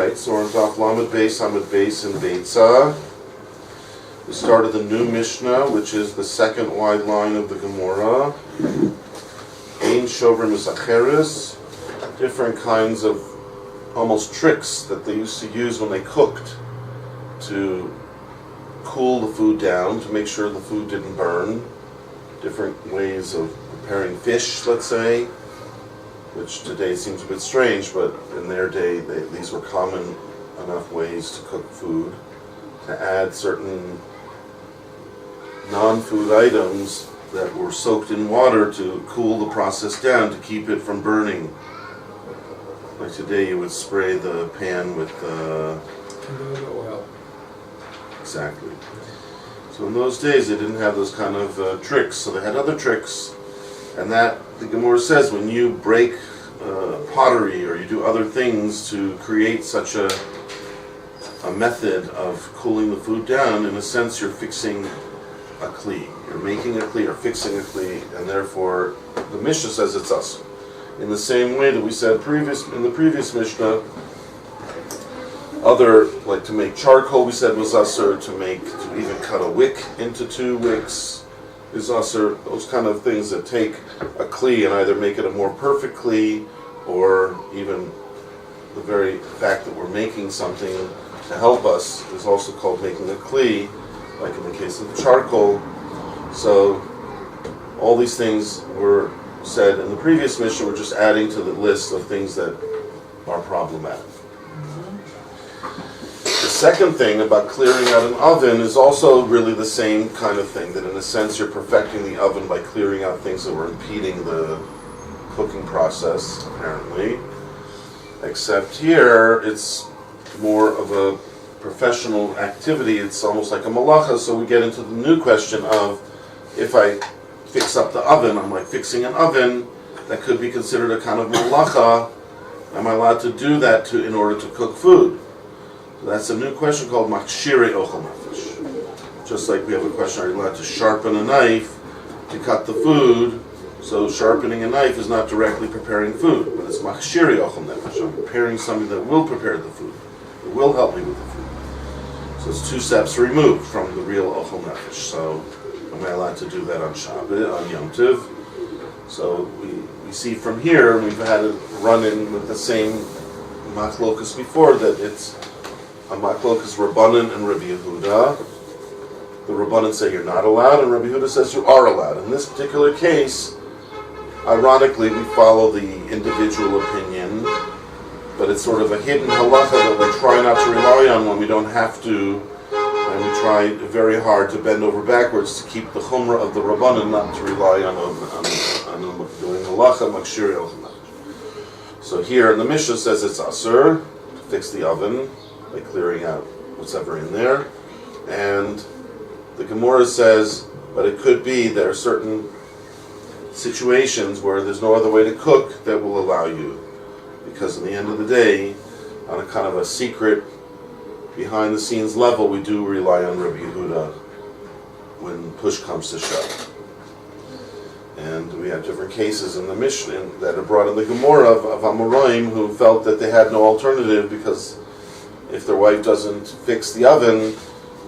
Alright, so we're on Daf Lamed Beis, Hamid Beis, and Beitsa. We started the new Mishnah, which is the second wide line of the Gemora. Ein Shover Misacheres, different kinds of almost tricks that they used to use when they cooked to cool the food down, to make sure the food didn't burn. Different ways of preparing fish, let's say, which today seems a bit strange, but in their day these were common enough ways to cook food, to add certain non-food items that were soaked in water to cool the process down, to keep it from burning. Like today you would spray the pan with oil. Exactly. So in those days they didn't have those kind of tricks, so they had other tricks, and that, the Gemora says, when you break pottery or you do other things to create such a method of cooling the food down, in a sense you're fixing a kli. You're making a kli or fixing a kli, and therefore the Mishnah says it's us. In the same way that we said in the previous Mishnah, other, like to make charcoal, we said was usher, to even cut a wick into two wicks is usher. Those kind of things that take a kli and either make it a more perfect kli, or even the very fact that we're making something to help us is also called making a kli, like in the case of charcoal. So all these things were said in the previous mission. We're just adding to the list of things that are problematic. The second thing about clearing out an oven is also really the same kind of thing, that in a sense you're perfecting the oven by clearing out things that were impeding the cooking process, apparently. Except here it's more of a professional activity. It's almost like a malacha, so we get into the new question of, if I fix up the oven, I'm like fixing an oven, that could be considered a kind of malacha. Am I allowed to do that in order to cook food? So that's a new question called machshirei ochel nefesh. Just like we have a question, are you allowed to sharpen a knife to cut the food? So sharpening a knife is not directly preparing food, but it's machshirei ochel nefesh. I'm preparing something that will prepare the food, that will help me with the food. So it's two steps removed from the real ochel nefesh. So am I allowed to do that on Shabbat, on Yom Tov? So we see from here, we've had a run-in with the same machlokas before, that it's a machlokas Rabbanan and Rabbi Yehuda. The Rabbanan say you're not allowed, and Rabbi Yehuda says you are allowed. In this particular case, ironically, we follow the individual opinion, but it's sort of a hidden halacha that we try not to rely on when we don't have to, and we try very hard to bend over backwards to keep the chumrah of the Rabbanan, not to rely on doing halacha makshir el chumrah. So here in the Mishnah says it's asur to fix the oven by clearing out whatever in there, and the Gemora says, but it could be there are certain situations where there's no other way to cook that will allow you, because in the end of the day, on a kind of a secret, behind-the-scenes level, we do rely on Rabbi Yehuda when push comes to shove. And we have different cases in the Mishnah that are brought in the Gemora of Amoraim who felt that they had no alternative, because if their wife doesn't fix the oven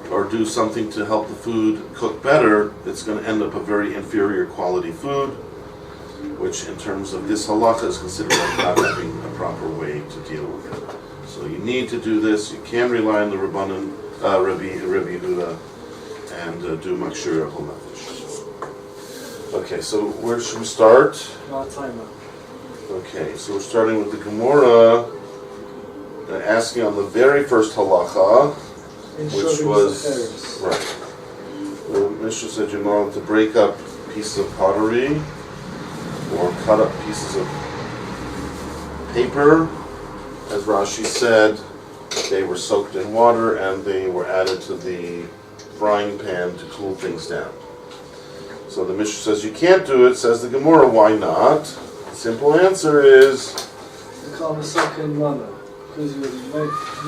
or do something to help the food cook better, it's going to end up a very inferior quality food, which in terms of this halacha is considered like not having a proper way to deal with it. So you need to do this. You can rely on the Rabbanan, Rabbi Yehuda, and do makshir ochel nefesh. Okay, so where should we start? Tsama. Okay, so we're starting with the Gemora, asking on the very first halacha, which was right. The Mishnah said you're not allowed to break up pieces of pottery or cut up pieces of paper. As Rashi said, they were soaked in water and they were added to the frying pan to cool things down. So the Mishnah says you can't do it. Says the Gemora, why not? The simple answer is because you're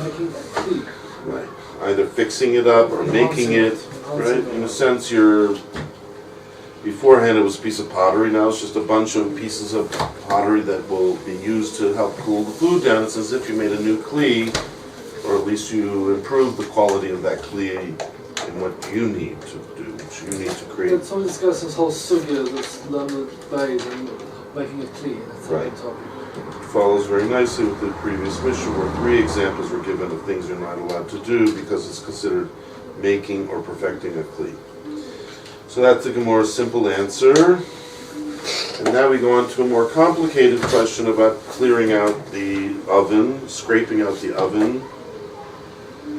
making a kli. Right. Either fixing it up or making it. Right. In a sense, beforehand it was a piece of pottery. Now it's just a bunch of pieces of pottery that will be used to help cool the food down. It's as if you made a new kli least you improve the quality of that kli in what you need to do, which you need to create. Let's only discuss this whole sugya that's learned Beis and making a kli. That's the main topic. Follows very nicely with the previous mission where 3 examples were given of things you're not allowed to do because it's considered making or perfecting a kli. So that's the Gemora's simple answer. And now we go on to a more complicated question about clearing out the oven, scraping out the oven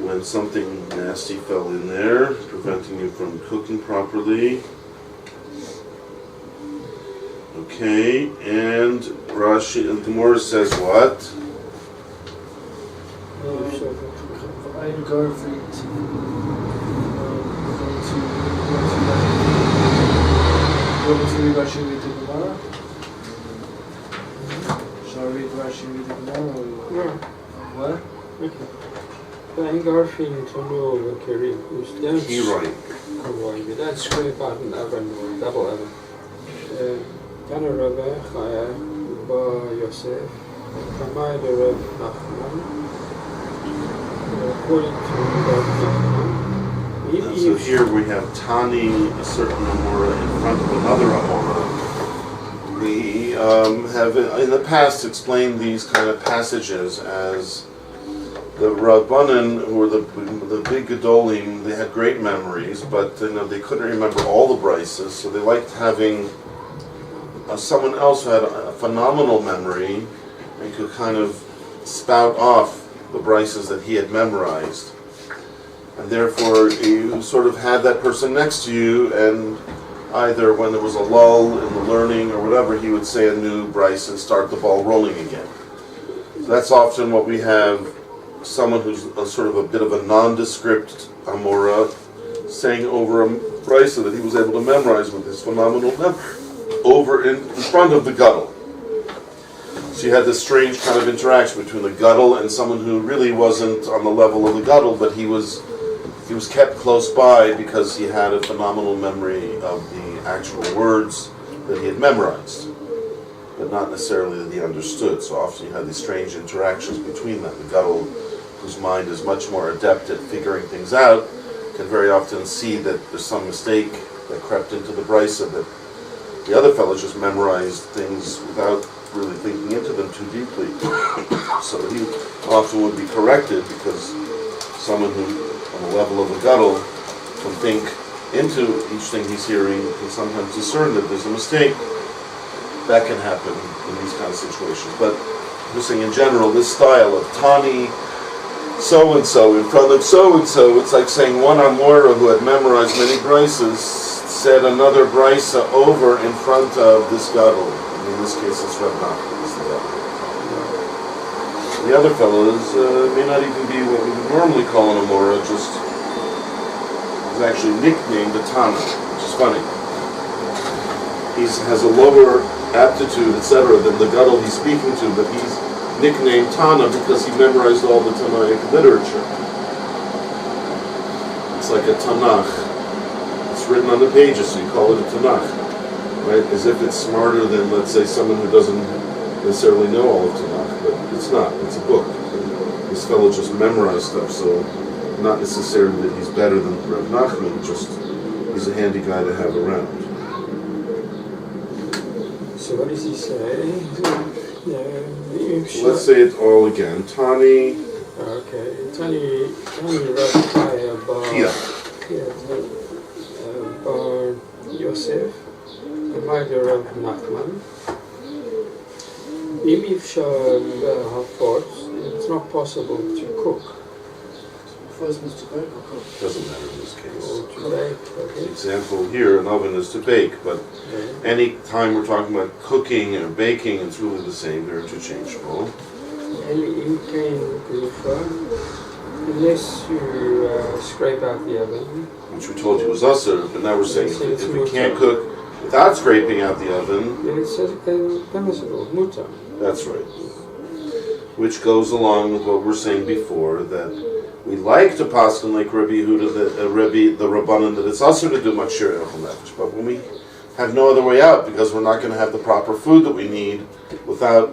when something nasty fell in there, preventing you from cooking properly. Okay, and Rashi and Gemora says what? I'm going to read Rashi with the Gemara? Shall I read Rashi with the Gemara? No. What? Okay. این garfing to know the Kiri who's down. He right. We don't scrape out an oven or double oven. كان الربع خايا با يوسف كما يدرب نخمان according to Reb Nachman. So here we have Tani, a certain Amora, in front of another Amora. We have in the past explained these kind of passages as the Rabbanan, who were the big Gedolim, they had great memories, but they couldn't remember all the brises, so they liked having someone else who had a phenomenal memory and could kind of spout off the brises that he had memorized. And therefore, you sort of had that person next to you, and either when there was a lull in the learning or whatever, he would say a new brise and start the ball rolling again. So that's often what we have, someone who's sort of a bit of a nondescript Amora saying over a brise that he was able to memorize with his phenomenal memory over in front of the Gadol. So you had this strange kind of interaction between the Gadol and someone who really wasn't on the level of the Gadol, but he was kept close by because he had a phenomenal memory of the actual words that he had memorized, but not necessarily that he understood. So often you had these strange interactions between them. The Gadol, whose mind is much more adept at figuring things out, can very often see that there's some mistake that crept into the brisa, that the other fellow just memorized things without really thinking into them too deeply. So he often would be corrected because someone who, on the level of a Gadol, can think into each thing he's hearing, can sometimes discern that there's a mistake. That can happen in these kind of situations. But I'm just saying in general, this style of Tani, so-and-so in front of so-and-so, it's like saying one Amora who had memorized many brises said another brisa over in front of this Gadol. In this case, it's Reb Nachman. The other fellows may not even be what we would normally call an Amora, just is actually nicknamed a Tana, which is funny. He has a lower aptitude, etc., than the Gadol he's speaking to, but he's nicknamed Tana because he memorized all the Tanaic literature. It's like a Tanakh. It's written on the pages, so you call it a Tanakh, right? As if it's smarter than, let's say, someone who doesn't necessarily know all of Tanakh, but it's not. It's a book. This fellow just memorized stuff, so not necessarily that he's better than Reb Nachman, just he's a handy guy to have around. So what does he say? Let's say it all again. Tani. Okay. Tani Rabbi Bar Bar Yosef, Amider Reb Nachman. It's not possible to cook. First is to bake or cook? Doesn't matter in this case. Or to bake, okay. The example here, an oven is to bake, but any time we're talking about cooking or baking, it's really the same. They're interchangeable. Unless you scrape out the oven. Which we told you was usher, but now we're saying if we can't cook without scraping out the oven, then it says permissible, mutar. That's right. Which goes along with what we're saying before, that we like to paskin like Rabbi Yehuda, the Rabbanan, that it's usher to do machir nefesh, but when we have no other way out, because we're not going to have the proper food that we need without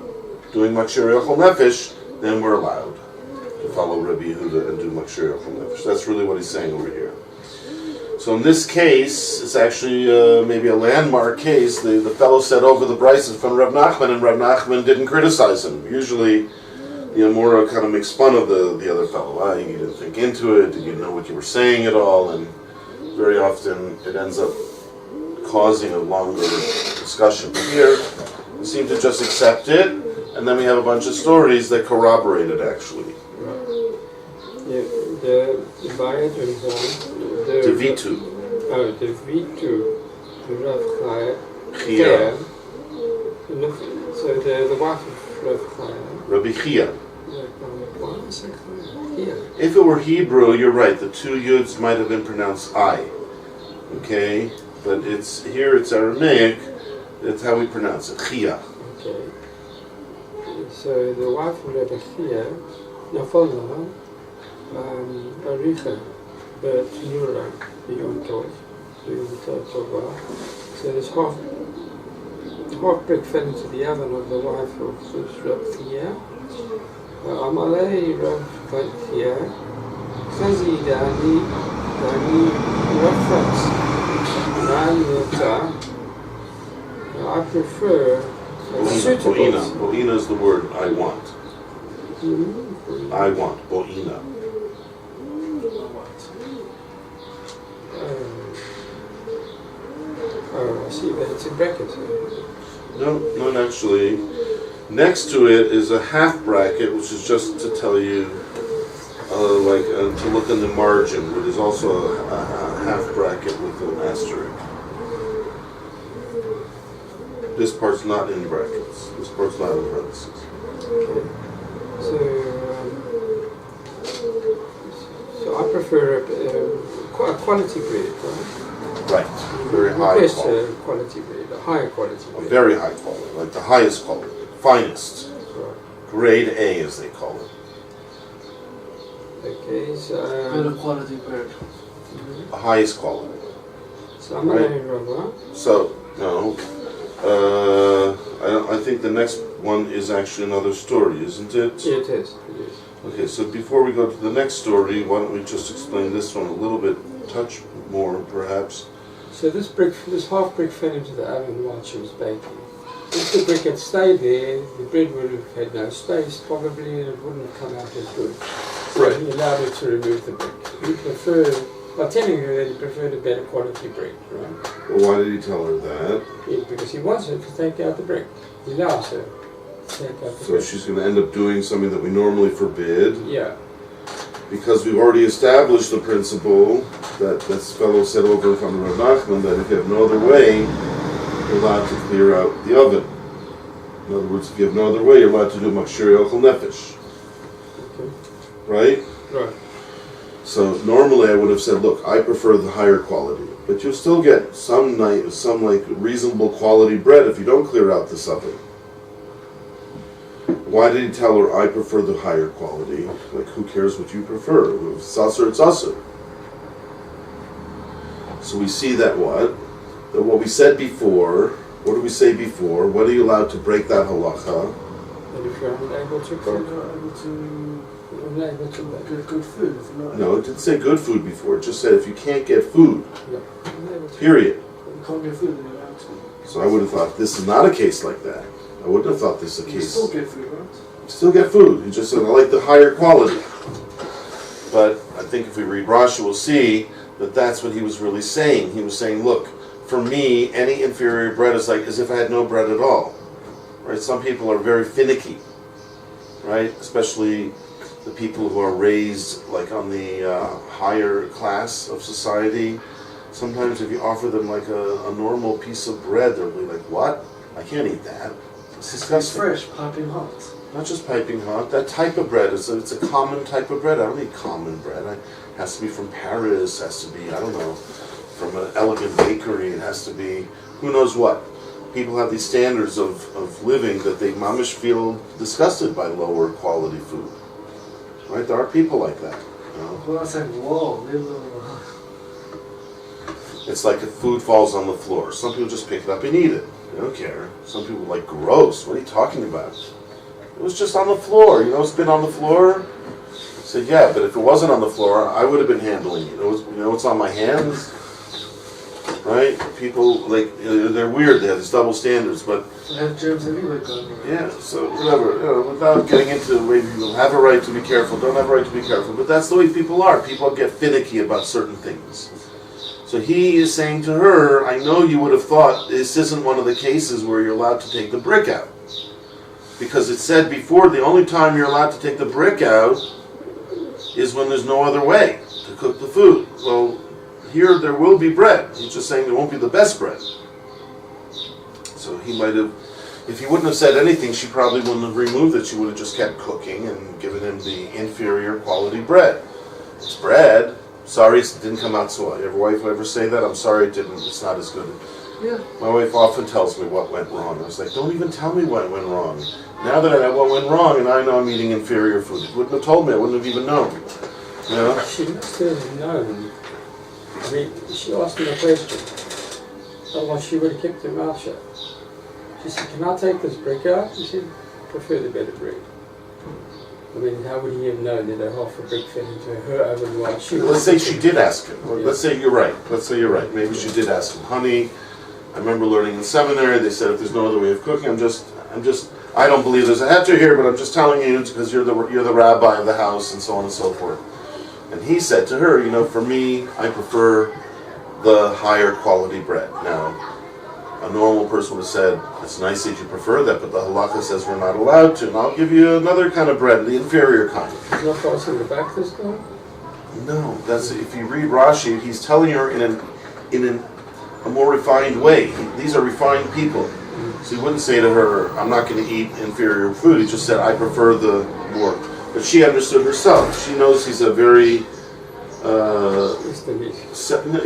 doing machir nefesh, then we're allowed. to follow Rabbi Yehuda and do Makshir Yochel Nefesh. That's really what he's saying over here. So in this case, it's actually maybe a landmark case. The fellow said over the Beitsa from Rav Nachman, and Rav Nachman didn't criticize him. Usually, the Gemora kind of makes fun of the other fellow. You didn't think into it, did you know what you were saying at all? And very often it ends up causing a longer discussion. But here, we seem to just accept it, and then we have a bunch of stories that corroborate it actually. Yeah, the Bayat and The Vitu. Oh, the Vitu, the Rav Chia. Chaya. So the wife of Rav Chaya. Rabbi Chia. Yeah. If it were Hebrew, you're right, the two yuds might have been pronounced I. Okay? But it's Aramaic, that's how we pronounce it, Chia. Okay. So the wife of Rabbi Chia, Nafshi, Aricha, Betnura, the Yom Tov, Torah. So this half brick fell into the oven of the wife of Rabbi Chia. Amalei Rabbi Chia, Chazi Dani Rafras. I prefer suitable. Bo'ina is the word I want. I want. Bo'ina. I see that it's in brackets. No, not actually. Next to it is a half bracket, which is just to tell you, to look in the margin, but there's also a half bracket with an asterisk. This part's not in brackets. This part's not in parentheses. Okay. So I prefer a quality bread, right? Right. Very high quality. Quality bread, a higher quality bread. A very high quality, like the highest quality, finest. Right. Grade A, as they call it. Okay, so Better quality bread. The highest quality. So I'm going rubber. So, no. I think the next one is actually another story, isn't it? Yeah, it is. It is. Okay, so before we go to the next story, why don't we just explain this one a little bit, touch more perhaps. So this half brick fell into the oven while she was baking. If the brick had stayed there, the bread would have had no space probably, and it wouldn't have come out as good. So Right. he allowed her to remove the brick. He preferred, by telling her that he preferred a better quality brick, right? Well, why did he tell her that? Yeah, because he wants her to take out the brick. He allows her to take out the So brick. she's going to end up doing something that we normally forbid, Yeah. because we've already established the principle that this fellow said over from Rav Nachman that if you have no other way, you're allowed to clear out the oven. In other words, if you have no other way, you're allowed to do Makshir Yochel Nefesh. Okay. Right? Right. So normally I would have said, look, I prefer the higher quality. But you'll still get some reasonable quality bread if you don't clear out this oven. Why did he tell her, I prefer the higher quality? Like, who cares what you prefer? If it's usur, it's usur. So we see that what? That what we said before, what did we say before? What are you allowed to break that halacha? And if you're unable to If cook, you're not able to unable to get good food, if you're not No, it didn't say good food before. It just said if you can't get food, yeah, unable to. period. you can't get food, then you're allowed to. So I would have thought this is not a case like that. I wouldn't have thought this is a You case. still get food, right? You still get food. You just said, I like the higher quality. But I think if we read Rashi, we'll see that that's what he was really saying. He was saying, look, for me, any inferior bread is like as if I had no bread at all. Right? Some people are very finicky. Right? Especially the people who are raised like on the higher class of society. Sometimes if you offer them like a normal piece of bread, they'll be like, what? I can't eat that. It's It's disgusting. fresh, piping hot. Not just piping hot. That type of bread it's a common type of bread. I don't eat common bread. It has to be from Paris. Has to be, I don't know, from an elegant bakery. It has to be who knows what. People have these standards of living that they mamish feel disgusted by lower quality food. Right? There are people like that. You know? Well, I was like, whoa, little. It's like if food falls on the floor. Some people just pick it up and eat it. They don't care. Some people are like, gross. What are you talking about? It was just on the floor. You know, it's been on the floor. said, yeah, but if it wasn't on the floor, I would have been handling it. You know what's on my hands? Right? People, like, they're weird, they have these double standards, but... They have germs everywhere going around. Yeah, so whatever, without getting into maybe you have a right to be careful, don't have a right to be careful, but that's the way people are. People get finicky about certain things. So he is saying to her, I know you would have thought this isn't one of the cases where you're allowed to take the brick out. Because it said before, the only time you're allowed to take the brick out is when there's no other way to cook the food. Well, here there will be bread. He's just saying there won't be the best bread. So he might have, if he wouldn't have said anything, she probably wouldn't have removed it. She would have just kept cooking and given him the inferior quality bread. It's bread. Sorry, it didn't come out so well. Your wife ever say that? I'm sorry it didn't. It's not as good. Yeah. My wife often tells me what went wrong. I was like, don't even tell me what went wrong. Now that I know what went wrong and I know I'm eating inferior food, it wouldn't have told me. I wouldn't have even known. You know? She must have known. I mean, she asked me a question. Otherwise, she would have kept her mouth shut. She said, can I take this brick out? He said, prefer the better brick. I mean, how would he have known that a half a brick fell into her oven while she was... Let's say she did ask him. Let's say you're right. Let's say you're right. Maybe she did ask him. Honey, I remember learning in seminary, they said if there's no other way of cooking, I don't believe there's a heter here, but I'm just telling you because you're the rabbi of the house and so on and so forth. And he said to her, you know, for me, I prefer the higher quality bread. Now, a normal person would have said, it's nice that you prefer that, but the halakha says we're not allowed to. And I'll give you another kind of bread, the inferior kind. Is not passing the back this time? No, that's if you read Rashi, he's telling her in a more refined way. These are refined people. So he wouldn't say to her, I'm not going to eat inferior food. He just said, I prefer the more. But she understood herself. She knows he's a very...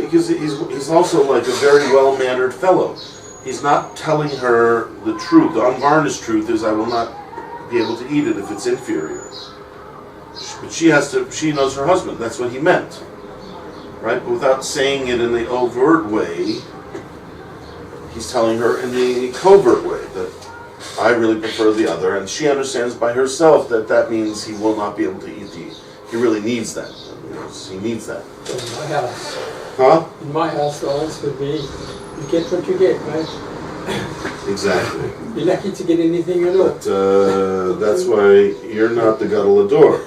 because he's also like a very well-mannered fellow. He's not telling her the truth. The unvarnished truth is I will not be able to eat it if it's inferior. But she knows her husband. That's what he meant. Right? But without saying it in the overt way, he's telling her in the covert way that I really prefer the other. And she understands by herself that that means he will not be able to eat he really needs that. He needs that. In my house. Huh? In my house, the answer would be, you get what you get, mate. Exactly. You're lucky to get anything at all. But that's why you're not the Gadolador.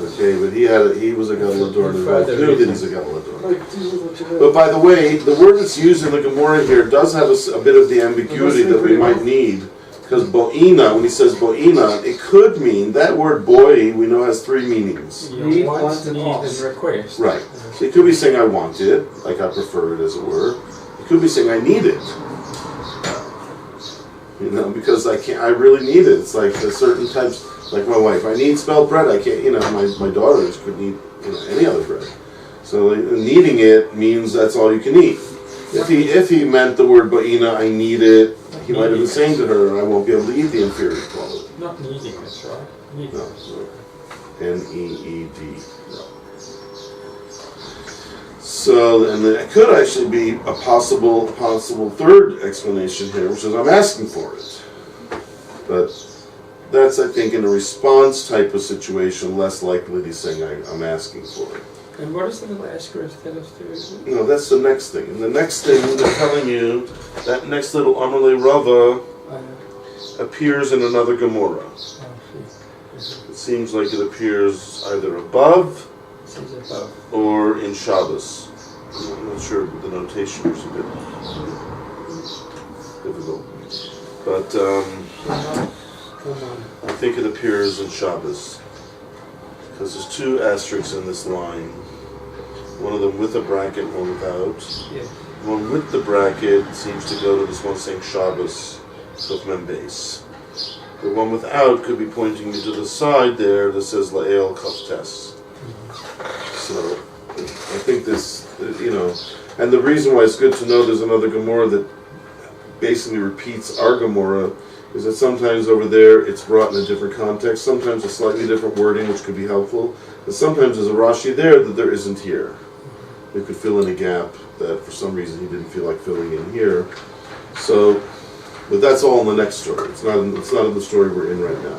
Okay, but he was a Gadolador, and his wife knew that he's a Gadolador. But by the way, the word that's used in the Gemora here does have a bit of the ambiguity that we might need. Because bo'ina, when he says bo'ina, it could mean, that word boy, we know has three meanings. Need, want, and request. Right. It could be saying I want it, like I prefer it as it were. It could be saying I need it. You know, because I really need it. It's like there's certain types, like my wife, I need spelled bread. I can't, my daughters couldn't eat, any other bread. So needing it means that's all you can eat. If he meant the word bo'ina, I need it, he might have been saying to her, I won't be able to eat the inferior quality. Not needing it, right? Needing. No. N-E-E-D. So, and it could actually be a possible third explanation here, which is I'm asking for it. But that's, I think, in a response type of situation, less likely to saying I'm asking for it. And what does the little asterisk tell us to? No, that's the next thing. And the next thing they're telling you, that next little Amalei Rava appears in another Gemora. It seems like it appears either above or in Shabbos. I'm not sure, but the notation is a bit difficult. But I think it appears in Shabbos. Because there's two asterisks in this line. One of them with a bracket, one without. Yeah. One with the bracket seems to go to this one saying Shabbos, Sof Mem Beis. The one without could be pointing you to the side there that says La'el Kaftes. So, I think this, and the reason why it's good to know there's another Gemora that basically repeats our Gemora is that sometimes over there it's brought in a different context, sometimes a slightly different wording which could be helpful, and sometimes there's a Rashi there that there isn't here. It could fill in a gap that for some reason he didn't feel like filling in here. So But that's all in the next story. It's not in the story we're in right now.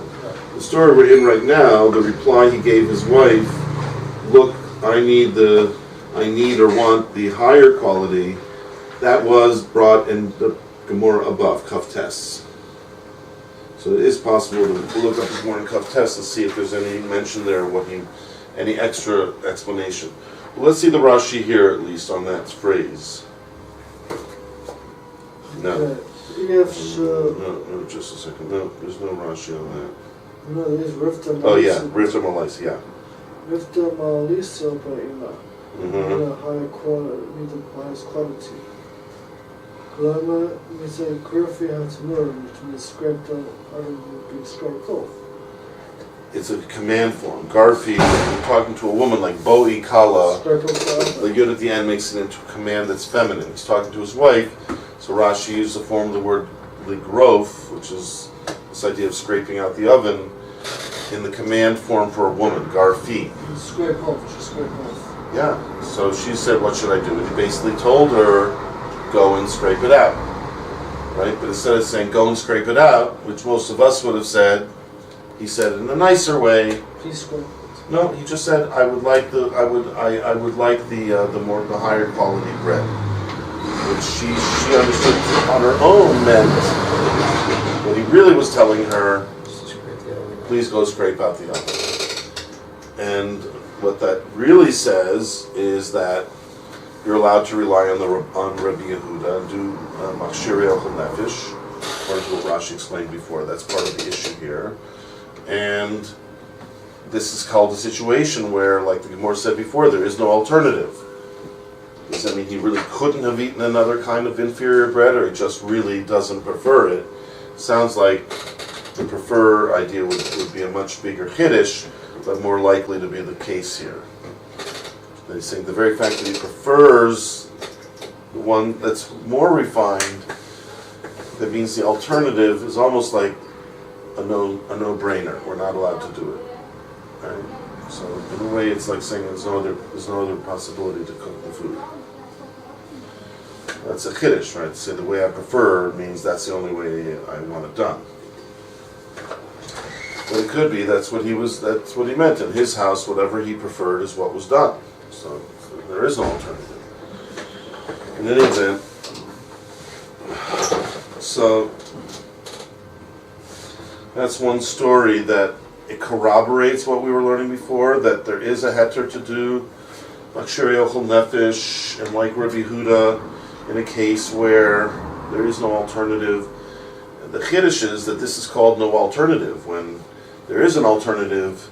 The story we're in right now, the reply he gave his wife, look, I need or want the higher quality, that was brought in the Gemora above, Kaf Tes. So it is possible to look up Gemora and Kaf Tes and see if there's any mention there, any extra explanation. Well, let's see the Rashi here at least on that phrase. No. No, Just a second. No, there's no Rashi on that. no, there's Rifta Malisa. Oh yeah, Rifta Malisa, yeah. Rifta Malisa Ba'ima. Mm-hmm. Higher quality, need the highest quality. Lama means a graphy has learn, which means scraped out of being scraped off. It's a command form. Garfi, you're talking to a woman like Bo'i Kala. Scrape off The yud at the end makes it into a command that's feminine. He's talking to his wife, so Rashi used the form of the word ligrof, which is this idea of scraping out the oven, in the command form for a woman, Garfi. Scrape off, just scrape off. Yeah, so she said, what should I do? And he basically told her, go and scrape it out. Right? But instead of saying, go and scrape it out, which most of us would have said, he said it in a nicer way. Please scrape it. No, he just said, I would like the higher quality bread. Which she understood on her own meant, what he really was telling her, please go scrape out the oven. And what that really says is that you're allowed to rely on Rabbi Yehuda and do Machshir Yochel Nefesh, according to what Rashi explained before. That's part of the issue here. And this is called a situation where, like the Gemora said before, there is no alternative. Does that mean he really couldn't have eaten another kind of inferior bread, or he just really doesn't prefer it? Sounds like the prefer idea would be a much bigger chiddush, but more likely to be the case here. And he's saying the very fact that he prefers the one that's more refined, that means the alternative is almost like a no-brainer. We're not allowed to do it. Right? So in a way, it's like saying there's no other possibility to cook the food. That's a chiddush, right? To say the way I prefer means that's the only way I want it done. But it could be that's what he meant. In his house, whatever he preferred is what was done. So there is no alternative. In any event, so that's one story that it corroborates what we were learning before, that there is a heter to do Machshir Yochel Nefesh, and like Rabbi Yehuda, in a case where there is no alternative. The chiddush is that this is called no alternative, when there is an alternative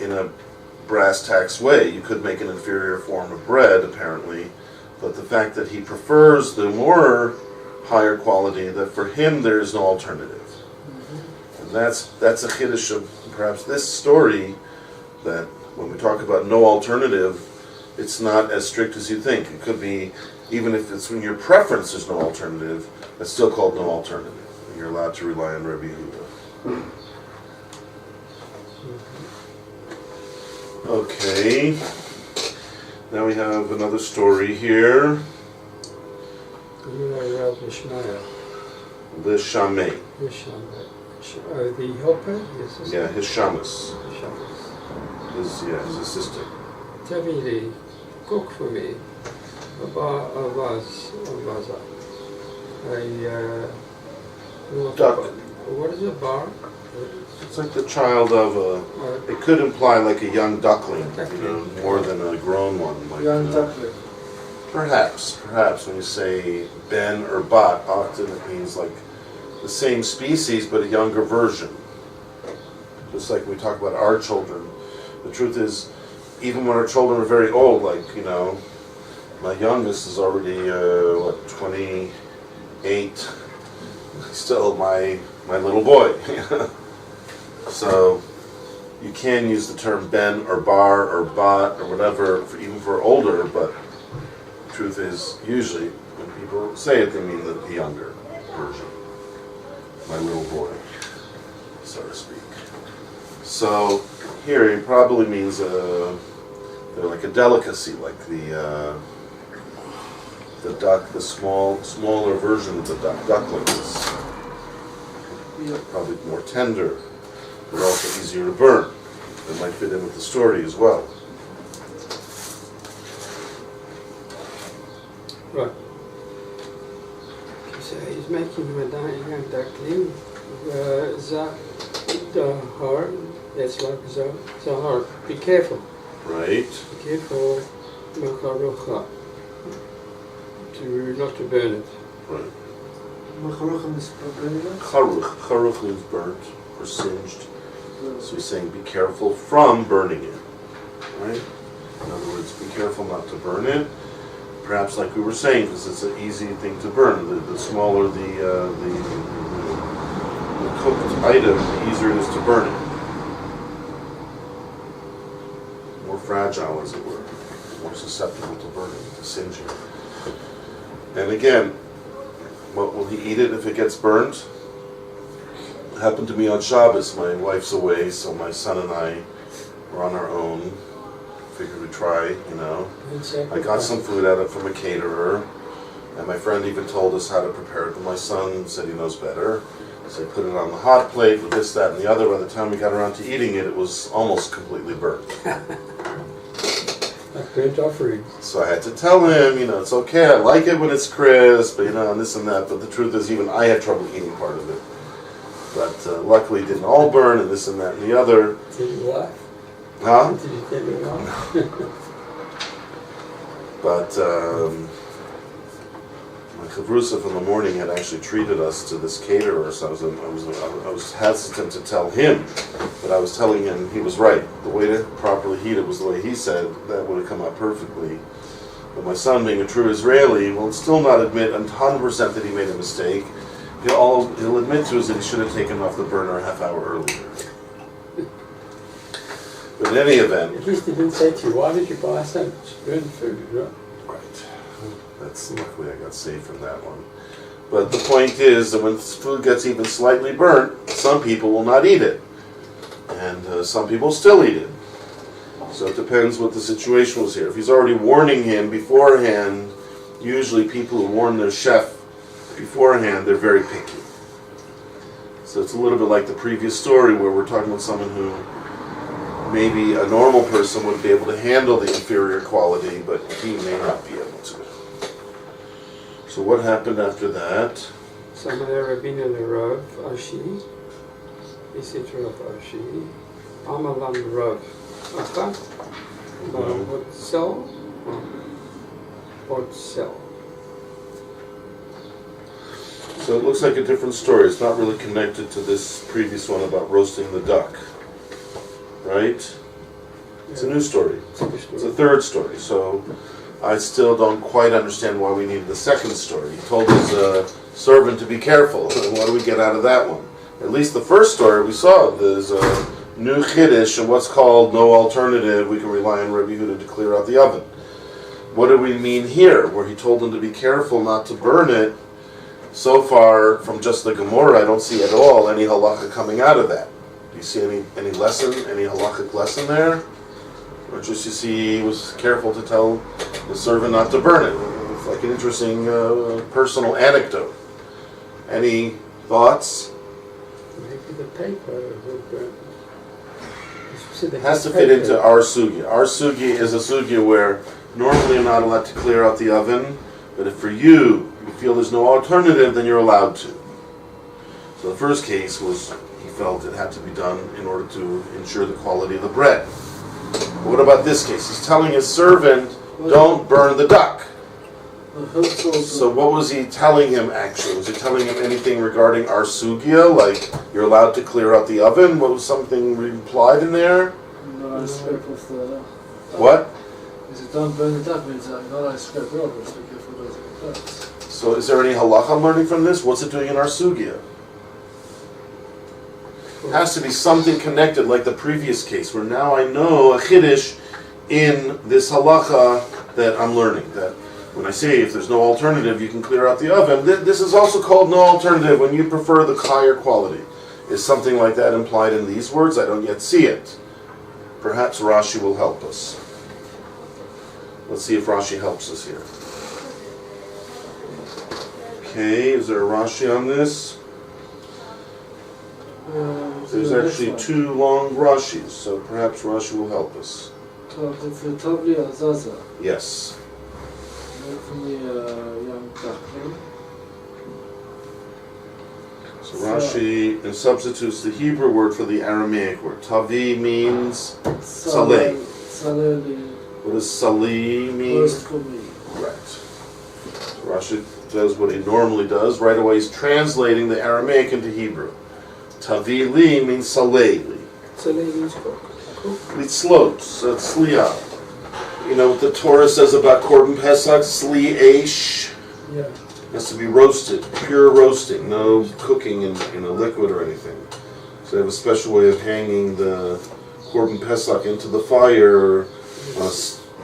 in a brass tacks way. You could make an inferior form of bread, apparently, but the fact that he prefers the more higher quality, that for him there is no alternative. And that's a chiddush of perhaps this story, that when we talk about no alternative, it's not as strict as you think. It could be, even if it's when your preference is no alternative, it's still called no alternative. And you're allowed to rely on Rabbi Yehuda. Okay. Now we have another story here. The Shamei. The helper? Yes. Yeah, his shamus. His assistant. Tavili, cook for me. A baza. Duck. What is a bar? It's like the child of a. It could imply like a young duckling, more than a grown one. Like, Young duckling. Perhaps when you say ben or bat, often it means like the same species but a younger version. Just like we talk about our children. The truth is, even when our children are very old, like, my youngest is already 28. Still my little boy. So you can use the term ben or bar or bat or whatever even for older, but the truth is, usually when people say it, they mean the younger version. My little boy, so to speak. So here it probably means they're like a delicacy, like the duck, the smaller version of the ducklings. probably more tender, but also easier to burn. That might fit in with the story as well. Right. So he's making Madai and Daklim. Zahar, that's like Zahar. Be careful. Right? Be careful. Macharucha. Not to burn it. Right. Macharuchim is burning it? Charuch means burnt or singed. So he's saying be careful from burning it. Right? In other words, be careful not to burn it. Perhaps like we were saying, because it's an easy thing to burn. The smaller the cooked item, the easier it is to burn it. More fragile, as it were. More susceptible to burning, to singeing. And again, what will he eat it if it gets burned? It happened to me on Shabbos. My wife's away, so my son and I were on our own. Figured we'd try, I got some food out of it from a caterer, and my friend even told us how to prepare it, but my son said he knows better. So he put it on the hot plate with this, that, and the other. By the time we got around to eating it, it was almost completely burnt. Like burnt offerings. So I had to tell him, it's okay, I like it when it's crisp, and this and that, but the truth is even I had trouble eating part of it. But luckily it didn't all burn, and this and that and the other. Did you laugh? Huh? Did you get it wrong? But my chavrusa from the morning had actually treated us to this caterer, so I was hesitant to tell him, but I was telling him he was right. The way to properly heat it was the way he said. That would have come out perfectly. But my son, being a true Israeli, will still not admit 100% that he made a mistake. He'll admit to us that he should have taken off the burner a half hour earlier. But in any event... At least he didn't say to you, why did you buy so much burnt food, right? Right. That's luckily I got saved from that one. But the point is that when food gets even slightly burnt, some people will not eat it. And some people still eat it. So it depends what the situation was here. If he's already warning him beforehand, usually people who warn their chef beforehand, they're very picky. So it's a little bit like the previous story where we're talking about someone who maybe a normal person would be able to handle the inferior quality, but he may not be able to. So what happened after that? Tsama Rabbeinu Rav Ashi, he said to Rav Ashi, Amalam Rav Acha, what sell? What sell? So it looks like a different story. It's not really connected to this previous one about roasting the duck. Right? It's a new story. It's a third story. So I still don't quite understand why we needed the second story. He told his servant to be careful. And what do we get out of that one? At least the first story we saw, there's a new chiddush and what's called no alternative. We can rely on Rabbi Yehuda to clear out the oven. What do we mean here, where he told him to be careful not to burn it? So far, from just the Gemora, I don't see at all any halacha coming out of that. Do you see any lesson, any halachic lesson there? Or just you see he was careful to tell the servant not to burn it? It's like an interesting personal anecdote. Any thoughts? Maybe the paper would burn. It has to fit into our sugya. Our sugya is a sugya where normally you're not allowed to clear out the oven, but if for you feel there's no alternative, then you're allowed to. So the first case was he felt it had to be done in order to ensure the quality of the bread. But what about this case? He's telling his servant, don't burn the duck. So what was he telling him actually? Was he telling him anything regarding our sugya, like you're allowed to clear out the oven? What was something implied in there? No, I scrape off the... What? Is it don't burn the duck means that not I scrape it off, it's be careful not to get burnt. So is there any halacha I'm learning from this? What's it doing in our sugya? It has to be something connected like the previous case, where now I know a chiddush in this halacha that I'm learning. That when I say if there's no alternative, you can clear out the oven. This is also called no alternative when you prefer the higher quality. Is something like that implied in these words? I don't yet see it. Perhaps Rashi will help us. Let's see if Rashi helps us here. Okay, is there a Rashi on this? There's actually two long Rashis, so perhaps Rashi will help us. Tavli Azaza. Yes. From the young duckling. So Rashi substitutes the Hebrew word for the Aramaic word. Tavi means saleh. What does saleh mean? Roast for me. Right. So Rashi does what he normally does. Right away he's translating the Aramaic into Hebrew. Tavi li means saleh li. Saleh means cook. Litzlot, so it's sliyah. You know what the Torah says about Korban Pesach? Sli eish. Yeah. It has to be roasted, pure roasting, no cooking in a liquid or anything. So they have a special way of hanging the Korban Pesach into the fire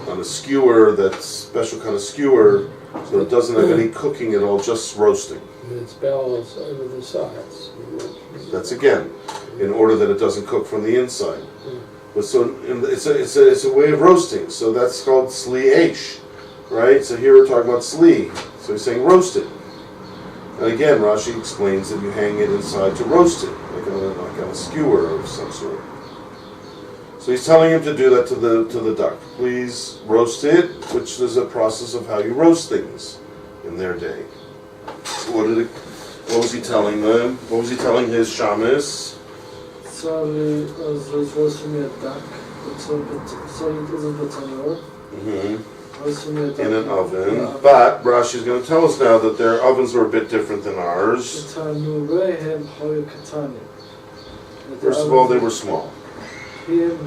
on a skewer, that special kind of skewer, so it doesn't have any cooking at all, just roasting. And its bells over the sides. That's again, in order that it doesn't cook from the inside. But so it's a way of roasting. So that's called sli eish, right? So here we're talking about sli. So he's saying roast it. And again, Rashi explains that you hang it inside to roast it, like on a skewer of some sort. So he's telling him to do that to the duck. Please roast it, which is a process of how you roast things in their day. So what was he telling them? What was he telling his shamus? Sorry, as roasting a duck. Sorry, it isn't a tanur. In an oven. But Rashi's going to tell us now that their ovens were a bit different than ours. First of all, they were small. And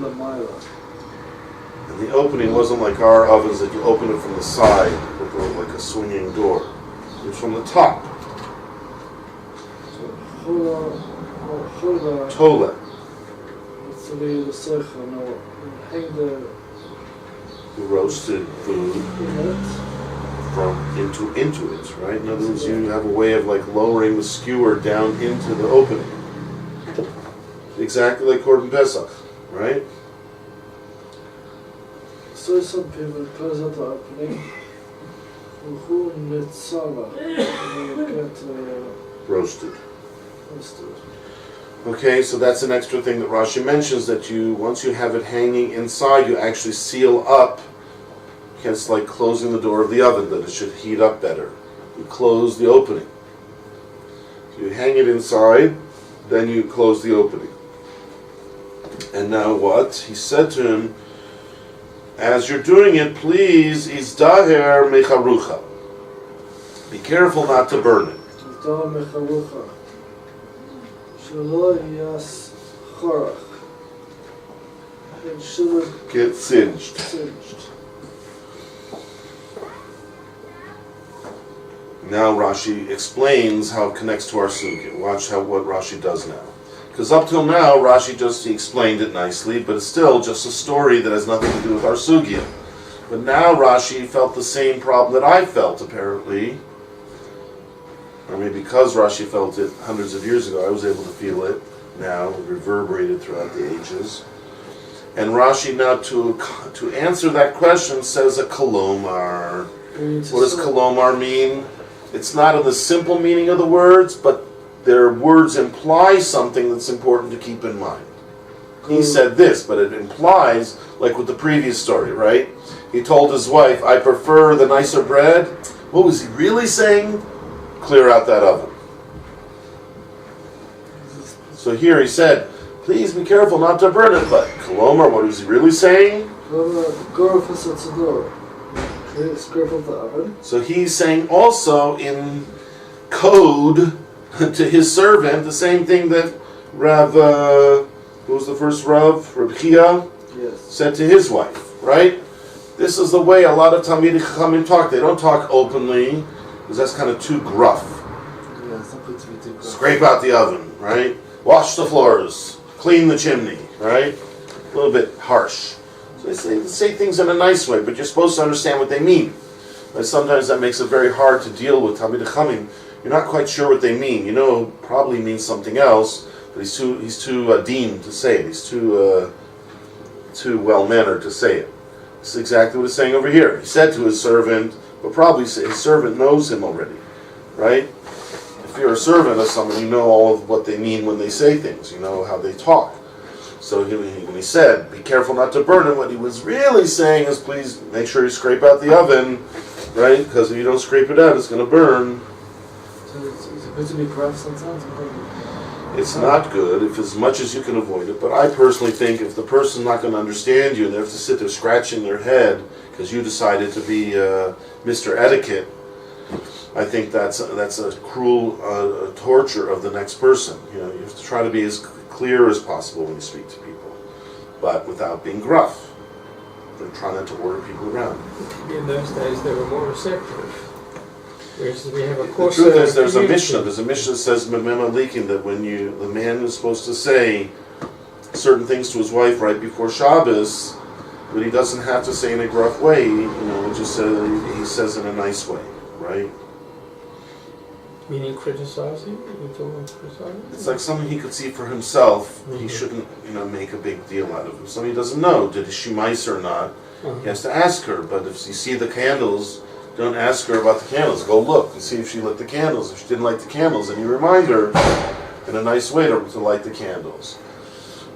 the opening wasn't like our ovens that you open it from the side, like a swinging door. It was from the top. Tola. Roasted food into it, right? In other words, you have a way of like lowering the skewer down into the opening. Exactly like Korban Pesach, right? So some people close up the opening. Who need Tsama? Get Roasted. roasted. Okay, so that's an extra thing that Rashi mentions, that once you have it hanging inside, you actually seal up. It's like closing the door of the oven, that it should heat up better. You close the opening. So you hang it inside, then you close the opening. And now what? He said to him, as you're doing it, please, izdaher mecharucha. Be careful not to burn it. It shouldn't Get singed. Now Rashi explains how it connects to our sugya. Watch what Rashi does now. Because up till now, Rashi he explained it nicely, but it's still just a story that has nothing to do with our sugya. But now Rashi felt the same problem that I felt, apparently. I mean, because Rashi felt it hundreds of years ago, I was able to feel it now, reverberated throughout the ages. And Rashi now, to answer that question, says a kolomar. What does kolomar mean? It's not in the simple meaning of the words, but their words imply something that's important to keep in mind. He said this, but it implies, like with the previous story, right? He told his wife, I prefer the nicer bread. What was he really saying? Clear out that oven. So here he said, please be careful not to burn it. But Kolomar, what was he really saying? So he's saying also in code to his servant the same thing that Rav, who was the first Rav Chia, said to his wife, right? This is the way a lot of Talmidei Chachamim talk. They don't talk openly, because that's kind of too gruff. Scrape out the oven, right? Wash the floors, clean the chimney, right? A little bit harsh. So they say things in a nice way, but you're supposed to understand what they mean. But sometimes that makes it very hard to deal with Talmidei Chachamim. You're not quite sure what they mean. You know, probably means something else, but he's too deemed to say it. He's too well-mannered to say it. This is exactly what he's saying over here. He said to his servant, but probably his servant knows him already, right? if you're a servant of someone, you know all of what they mean when they say things. You know how they talk. So when he said, be careful not to burn it, what he was really saying is, please make sure you scrape out the oven, right? Because if you don't scrape it out, it's going to burn. So it's good to be gruff sometimes? It's not good, if as much as you can avoid it. But I personally think if the person's not going to understand you and they have to sit there scratching their head because you decided to be Mr. Etiquette, I think that's a cruel torture of the next person. You know, you have to try to be as clear as possible when you speak to people, but without being gruff. They're trying not to order people around. In those days, they were more receptive. Whereas we have a The course. truth is, there's a Mishnah that says that when the man is supposed to say certain things to his wife right before Shabbos, but he doesn't have to say in a gruff way. You know, just he says in a nice way, right? Meaning criticizing? You're talking criticizing? It's like something he could see for himself. Mm-hmm. He shouldn't, make a big deal out of it. Somebody doesn't know, did she mice or not? Uh-huh. He has to ask her. But if you see the candles, don't ask her about the candles. Go look and see if she lit the candles. If she didn't light the candles, then you remind her in a nice way to light the candles.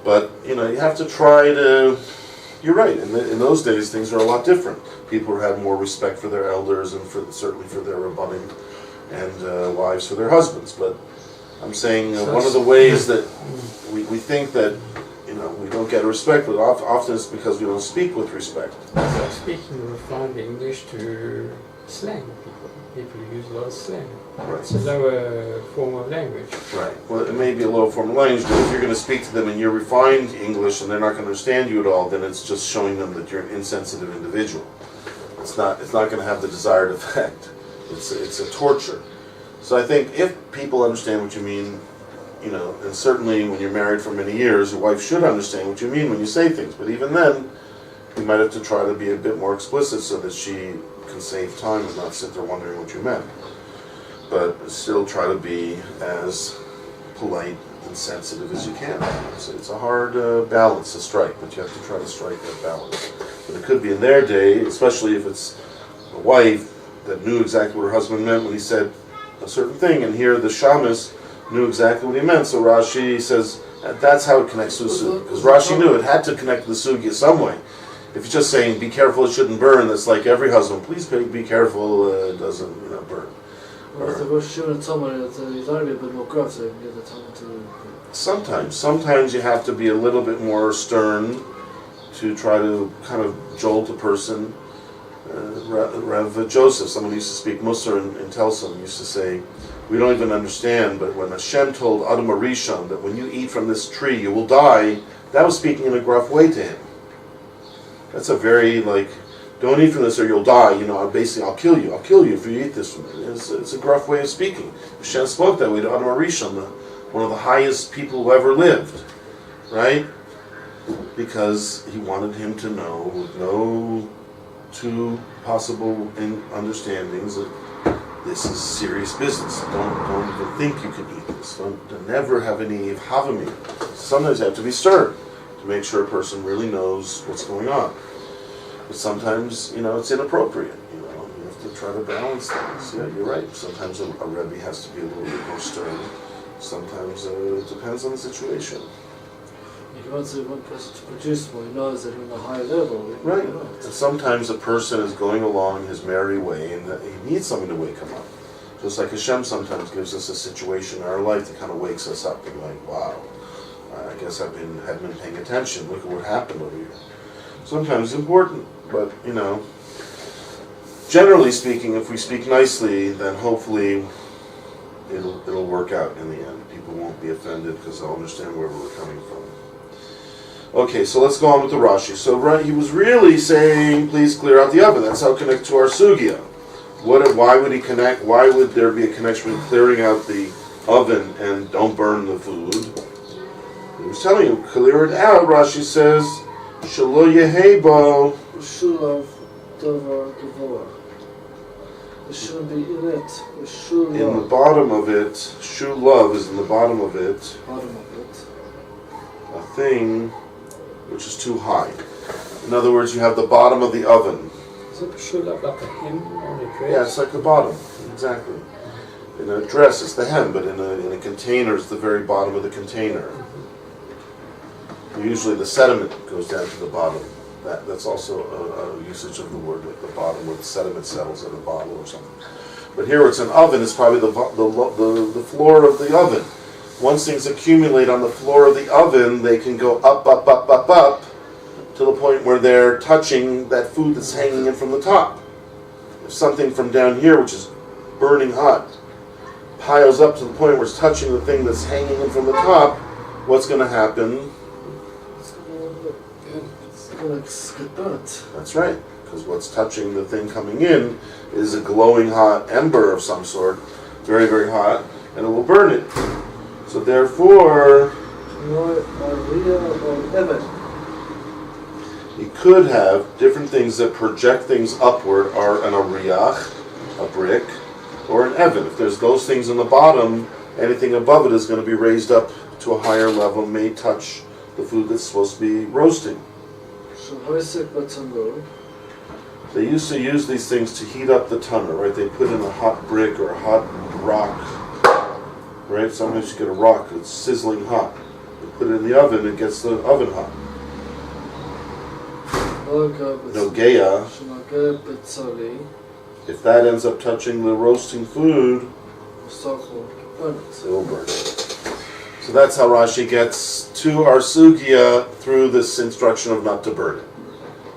But, you have to try to... You're right. In those days, things are a lot different. People had more respect for their elders and certainly for their rabbanim and wives for their husbands. But I'm saying one of the ways that we think that we don't get respect, but often it's because we don't speak with respect. So speaking refined English to slang people. People use a lot of slang. Right. It's a lower form of language. Right. Well, it may be a low form of language, but if you're going to speak to them in your refined English and they're not going to understand you at all, then it's just showing them that you're an insensitive individual. It's not going to have the desired effect. It's a torture. So I think if people understand what you mean, and certainly when you're married for many years, your wife should understand what you mean when you say things. But even then, you might have to try to be a bit more explicit so that she can save time and not sit there wondering what you meant. But still try to be as polite and sensitive as you can. It's a hard balance to strike, but you have to try to strike that balance. But it could be in their day, especially if it's a wife that knew exactly what her husband meant when he said a certain thing, and here the shamus knew exactly what he meant. So Rashi says that's how it connects to the sugya, because Rashi knew it had to connect to the sugya some way. If you're just saying be careful, it shouldn't burn, that's like every husband. Please be careful, it doesn't burn. Or the Rosh Hashanah Tsama, he's already a bit more gruff, so you can get the Tsama to... Sometimes you have to be a little bit more stern to try to kind of jolt a person. Rav Joseph, someone who used to speak Musar in Telsom, used to say, we don't even understand, but when Hashem told Adam Arishon that when you eat from this tree you will die, that was speaking in a gruff way to him. That's a very, don't eat from this or you'll die, basically I'll kill you if you eat this from it. It's a gruff way of speaking. Hashem spoke that way to Adam Arishon, one of the highest people who ever lived, right? Because he wanted him to know, with no two possible understandings, that this is serious business. Don't even think you can eat this. Don't never have any havamim. Sometimes you have to be stern to make sure a person really knows what's going on. But sometimes, it's inappropriate. You have to try to balance things. Yeah, you're right. Sometimes a Rebbe has to be a little bit more stern. Sometimes it depends on the situation. If you want one person to produce more, he knows that on a higher level. Right. And sometimes a person is going along his merry way and he needs something to wake him up. Just like Hashem sometimes gives us a situation in our life that kind of wakes us up and like, wow, I guess I hadn't been paying attention. Look at what happened over here. Sometimes it's important, but generally speaking, if we speak nicely, then hopefully it'll work out in the end. People won't be offended because they'll understand where we're coming from. Okay, so let's go on with the Rashi. So he was really saying, please clear out the oven. That's how it connects to our sugya. Why would he connect? Why would there be a connection between clearing out the oven and don't burn the food? He was telling you, clear it out. Rashi says, Shelo yehebo. Shulav davar gavor. It shouldn't be in it. In the bottom of it, shulav is in the bottom of it. Bottom of it. A thing which is too high. In other words, you have the bottom of the oven. Is it shulav like a hem on a dress? Yeah, it's like the bottom, exactly. In a dress, it's the hem, but in a container, it's the very bottom of the container. Usually the sediment goes down to the bottom. That's also a usage of the word at the bottom, where the sediment settles in a bottle or something. But here it's an oven, it's probably the floor of the oven. Once things accumulate on the floor of the oven, they can go up, to the point where they're touching that food that's hanging in from the top. If something from down here, which is burning hot, piles up to the point where it's touching the thing that's hanging in from the top, what's going to happen? It's gonna get burnt. That's right, because what's touching the thing coming in is a glowing hot ember of some sort, very, very hot, and it will burn it. So therefore, you could have different things that project things upward are an ariach, a brick, or an evan. If there's those things in the bottom, anything above it is going to be raised up to a higher level, may touch the food that's supposed to be roasting. They used to use these things to heat up the tanner, right? They put in a hot brick or a hot rock, right? Sometimes you get a rock that's sizzling hot. You put it in the oven, it gets the oven hot. Nogea, if that ends up touching the roasting food, it will burn it. So that's how Rashi gets to our sugya through this instruction of not to burn it.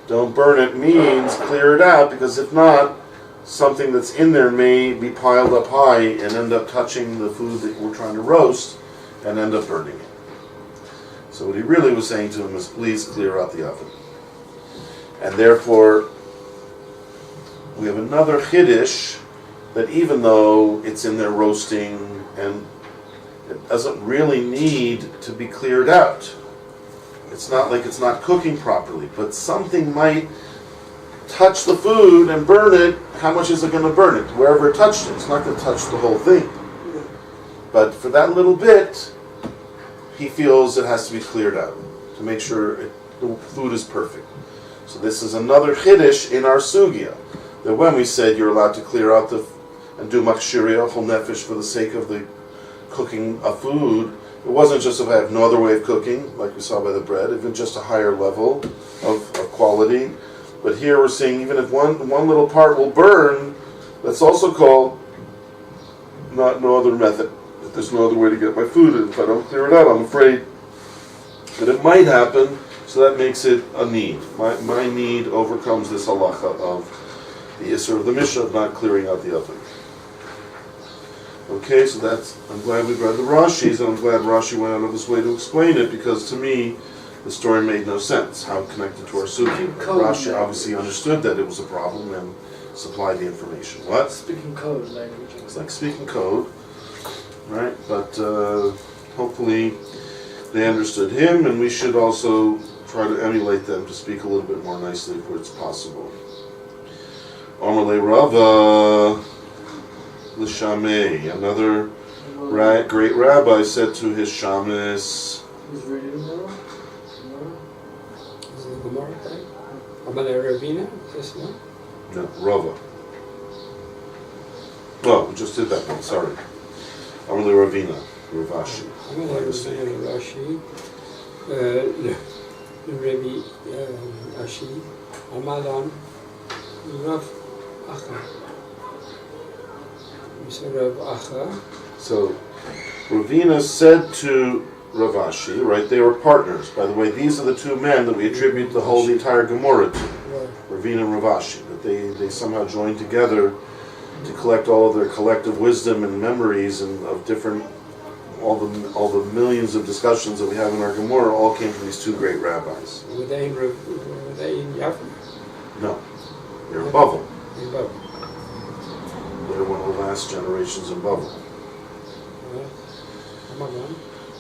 Don't burn it means clear it out, because if not, something that's in there may be piled up high and end up touching the food that we're trying to roast and end up burning it. So what he really was saying to him is, please clear out the oven. And therefore, we have another chiddush that even though it's in there roasting and it doesn't really need to be cleared out. It's not like it's not cooking properly, but something might touch the food and burn it. How much is it going to burn it? Wherever it touched it. It's not going to touch the whole thing. But for that little bit, he feels it has to be cleared out to make sure the food is perfect. So this is another chiddush in our sugya, that when we said you're allowed to clear out and do machshiriyah, chol nefesh, for the sake of the cooking of food, it wasn't just if I have no other way of cooking, like we saw by the bread, even just a higher level of quality. But here we're seeing even if one little part will burn, that's also called no other method. If there's no other way to get my food in, if I don't clear it out, I'm afraid that it might happen, so that makes it a need. My need overcomes this halacha of the Isser of the Mishnah of not clearing out the oven. Okay, so I'm glad we read the Rashis, and I'm glad Rashi went out of his way to explain it, because to me, the story made no sense, how connected to our Suki. Rashi obviously understood that it was a problem and supplied the information. What? Speaking code language. It's like speaking code, right? But hopefully they understood him, and we should also try to emulate them to speak a little bit more nicely where it's possible. Amalei Rava L'Shamei, another great rabbi, said to his shamis. Who's reading now? Is it Gemora, right? Amalei Ravina, is this one? No, Rava. Oh, we just did that one, sorry. Amalei Ravina, Ravashi. Amalei Ravina, Ravashi. Rabbi Ashi, Amalan, Rav Acha. Rav Acha. So, Ravina said to Ravashi, right, they were partners. By the way, these are the two men that we attribute the entire Gemora to, Ravina and Ravashi, that they somehow joined together to collect all of their collective wisdom and memories and of different, all the millions of discussions that we have in our Gemora all came from these two great rabbis. Were they in Yaffa? No, they're in Bavel. In Bavel. They're one of the last generations in Bavel.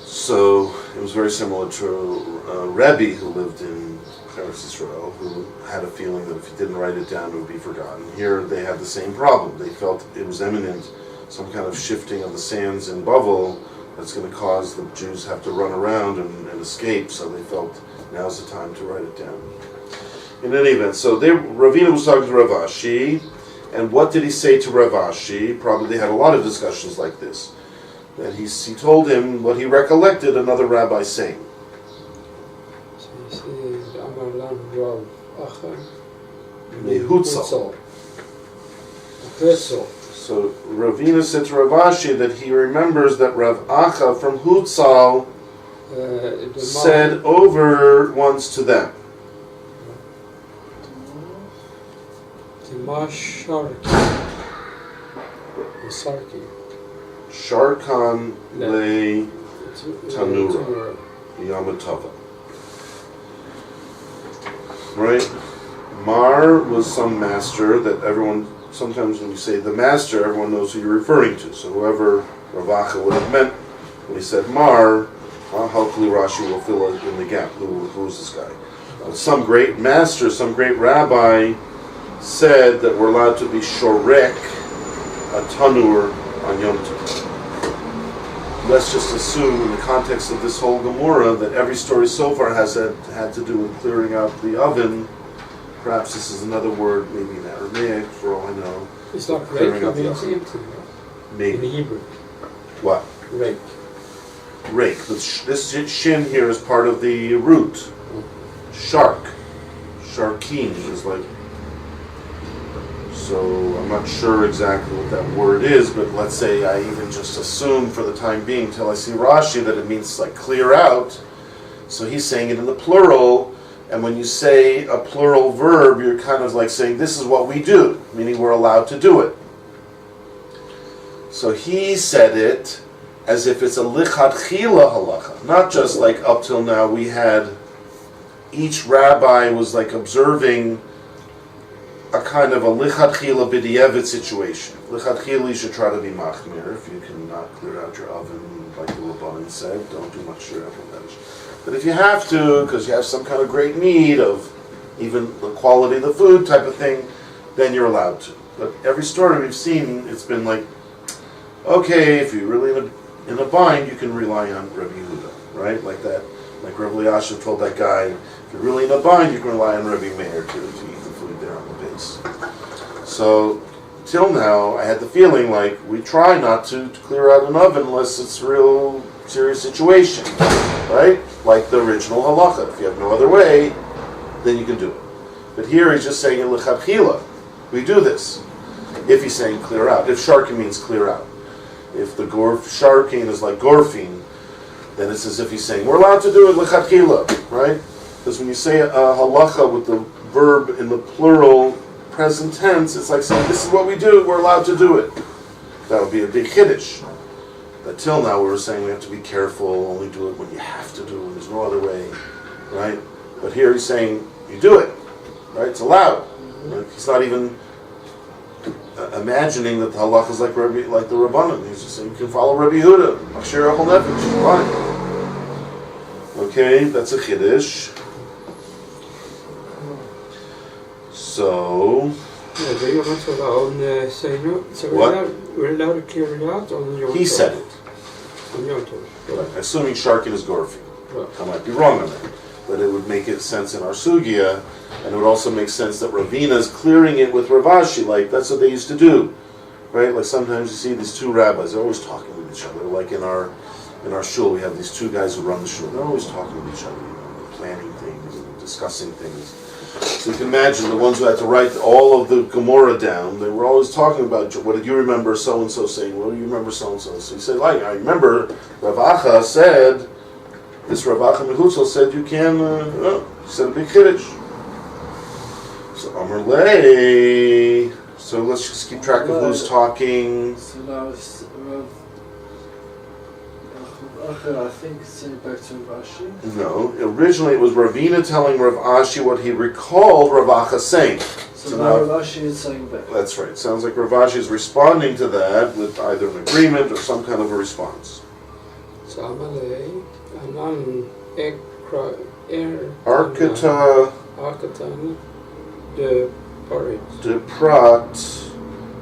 So it was very similar to Rebbe, who lived in Eretz Israel, who had a feeling that if he didn't write it down, it would be forgotten. Here they had the same problem. They felt it was imminent, some kind of shifting of the sands in Bavel that's going to cause the Jews have to run around and escape, so they felt now's the time to write it down. In any event, so Ravina was talking to Ravashi, And what did he say to Rav Ashi? Probably they had a lot of discussions like this. And he told him what he recollected another rabbi saying. So he said, I'm going to learn Rav Acha. Mehutzal. Hutzal. So Ravina said to Rav Ashi that he remembers that Rav Acha from Hutzal said over once to them. Sharkan le Tanura Yamatava. Right? Mar was some master that everyone, sometimes when you say the master, everyone knows who you're referring to. So whoever Rav Acha would have meant when he said Mar, hopefully Rashi will fill in the gap. Who is this guy? Some great master, some great rabbi said that we're allowed to be shorek, a tanur, on Yom Tov. Let's just assume in the context of this whole Gemora that every story so far has had to do with clearing out the oven. Perhaps this is another word, maybe in Aramaic, for all I know. It's not rake, I mean it's empty. Maybe. In the Hebrew. What? Rake. Rake. This shin here is part of the root. Shark. Sharkin is like... So I'm not sure exactly what that word is, but let's say I even just assume for the time being till I see Rashi that it means like clear out. So he's saying it in the plural, and when you say a plural verb, you're kind of like saying this is what we do, meaning we're allowed to do it. So he said it as if it's a lichatchila halacha, not just like up till now we had each rabbi was like observing a kind of a lichatchila b'di'evet situation. Lichatchila, you should try to be machmir. If you cannot clear out your oven, like the Rabbanan said, don't do much shir HaKodesh. But if you have to, because you have some kind of great need of even the quality of the food type of thing, then you're allowed to. But every story we've seen, it's been like, okay, if you're really in a bind, you can rely on Rabbi Yehuda, right? Like that. Like Rabbi Yashiv told that guy, if you're really in a bind, you can rely on Rabbi Meir to eat the food there on the base. So, till now, I had the feeling like we try not to clear out an oven unless it's a real serious situation, right? Like the original halacha. If you have no other way, then you can do it. But here he's just saying in lechatchila, we do this. If he's saying clear out. If sharking means clear out. If the sharking is like gorfing, then it's as if he's saying, we're allowed to do it lechatchila, right? Because when you say halacha with the verb in the plural present tense, it's like saying, this is what we do, we're allowed to do it. That would be a big chiddush. But till now we were saying we have to be careful, only do it when you have to do it, there's no other way, right? But here he's saying, you do it, right? It's allowed. Right? He's not even imagining that the halacha is like the Rabbanan. He's just saying, you can follow Rabbi Yehuda, Machshir Achol Nefesh, fine. Okay, that's a chiddush. So... Yeah, do you want to say no? So we're allowed to clear it out on Yom Tov? He said it. On Yom Tov. Right. Assuming sharking is gorfing. Right. I might be wrong on that. But it would make sense in our sugya, and it would also make sense that Ravina is clearing it with Rav Ashi, like that's what they used to do. Right? Like sometimes you see these two rabbis, they're always talking with each other. Like in our shul, we have these two guys who run the shul. They're always talking with each other, planning things, and discussing things. So you can imagine the ones who had to write all of the Gemora down, they were always talking about, what did you remember so-and-so saying? What do you remember so-and-so? So you say, like, I remember Rav Acha said, this Rav Acha Mehutzal said you can, he said a big chiddush. So Amar Lei, so let's just keep track of who's talking. So now it's I think it's back to Rav Ashi. No, originally it was Ravina telling Rav Ashi what he recalled Rav Acha saying. So now Rav Ashi is saying back. That's right. Sounds like Rav Ashi is responding to that with either an agreement or some kind of a response. Tsama anan Arkata de Parit. de Prat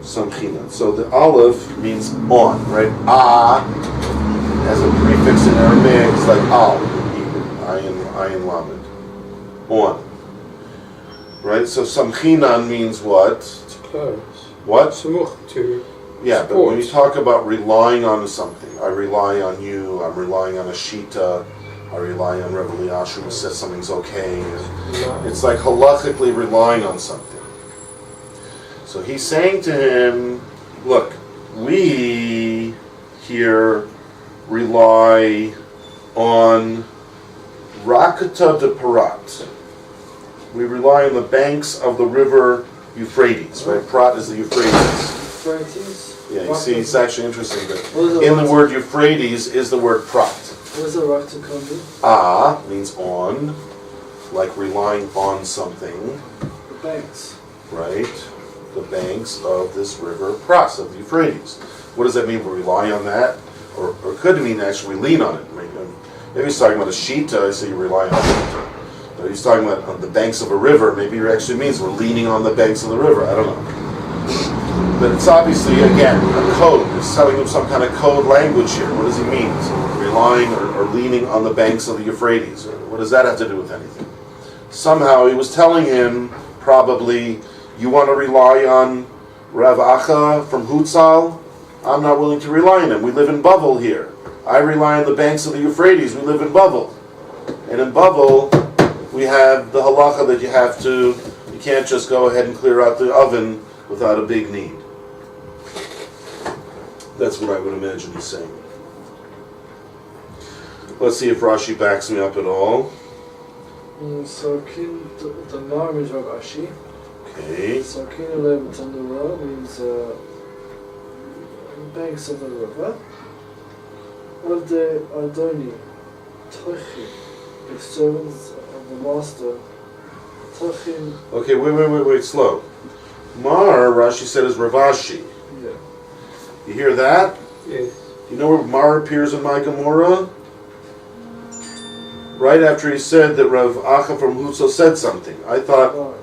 Samchina. So the aleph means on, right? Has a prefix in Aramaic, it's like al in Hebrew, ayin lamed, on. Right? So samchinan means what? To close. What? Samuch to Yeah, but when you support. talk about relying on something, I rely on you, I'm relying on a Shita, I rely on Rebbe Eliashu who says something's okay. It's like halachically relying on something. So he's saying to him, look, we here rely on Rakata de Parat. We rely on the banks of the river Euphrates, right? Parat is the Euphrates. Euphrates? Yeah, you see, it's actually interesting that What is in the word Euphrates is the word Prat. What does a Rakta come to? Means on, like relying on something, The banks. right? The banks of this river Prat, of the Euphrates. What does that mean? We rely on that? Or could it mean actually we lean on it? Maybe he's talking about a Shita, I say you rely on Shita. But he's talking about on the banks of a river, maybe it actually means we're leaning on the banks of the river, I don't know. But it's obviously, again, a code. He's telling him some kind of code language here. What does he mean? Relying or leaning on the banks of the Euphrates. What does that have to do with anything? Somehow he was telling him, probably, you want to rely on Rav Acha from Hutzal? I'm not willing to rely on him. We live in Bavel here. I rely on the banks of the Euphrates. We live in Bavel. And in Bavel, we have the halacha that you can't just go ahead and clear out the oven without a big need. That's what I would imagine he's saying. Let's see if Rashi backs me up at all. So kin the Mar is Rav Ashi. Okay. So kin Alev Tanura means banks of the river. Of the Adoni, Tochi, the servants of the master. Tochin. Okay, wait, slow. Mar, Rashi said, is Ravashi. Yeah. You hear that? Yes. You know where Mar appears in my Gemora? Right after he said that Rav Acha from Hutzo said something. I thought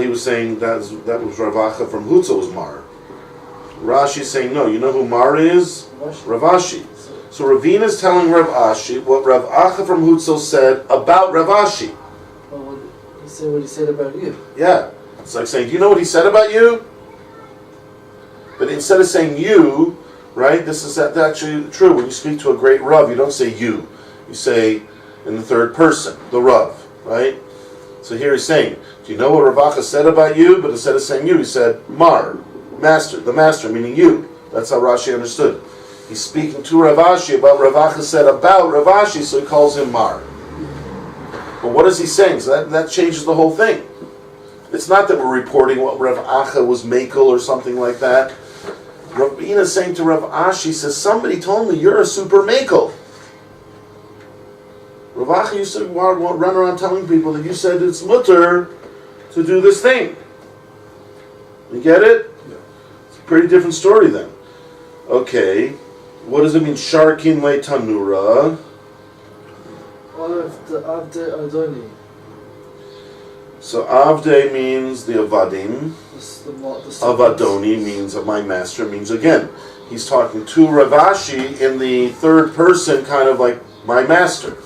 he was saying that was Rav Acha from Hutzo was Mar. Rashi's saying no. You know who Mar is? Ravashi. So Ravina is telling Rav Ashi what Rav Acha from Hutzo said about Rav Ashi. Oh, he said what he said about you. Yeah. It's like saying, do you know what he said about you? But instead of saying you, right, this is actually true. When you speak to a great Rav, you don't say you. You say in the third person, the Rav, right? So here he's saying, do you know what Rav Acha said about you? But instead of saying you, he said Mar, master, the master, meaning you. That's how Rashi understood. He's speaking to Rav Ashi about Rav Acha said about Rav Ashi, so he calls him Mar. But what is he saying? So that changes the whole thing. It's not that we're reporting what Rav Acha was makel or something like that. Ravina is saying to Rav Ashi, says, somebody told me you're a super makel. Rav Acha used to run around telling people that you said it's mutter to do this thing. You get it? Yeah. It's a pretty different story then. Okay, what does it mean? Sharkin le tanura. Of the Avde Adoni. So Avde means the Avadim. The Avadoni means of my master, means again, he's talking to Rav Ashi in the third person, kind of like my master.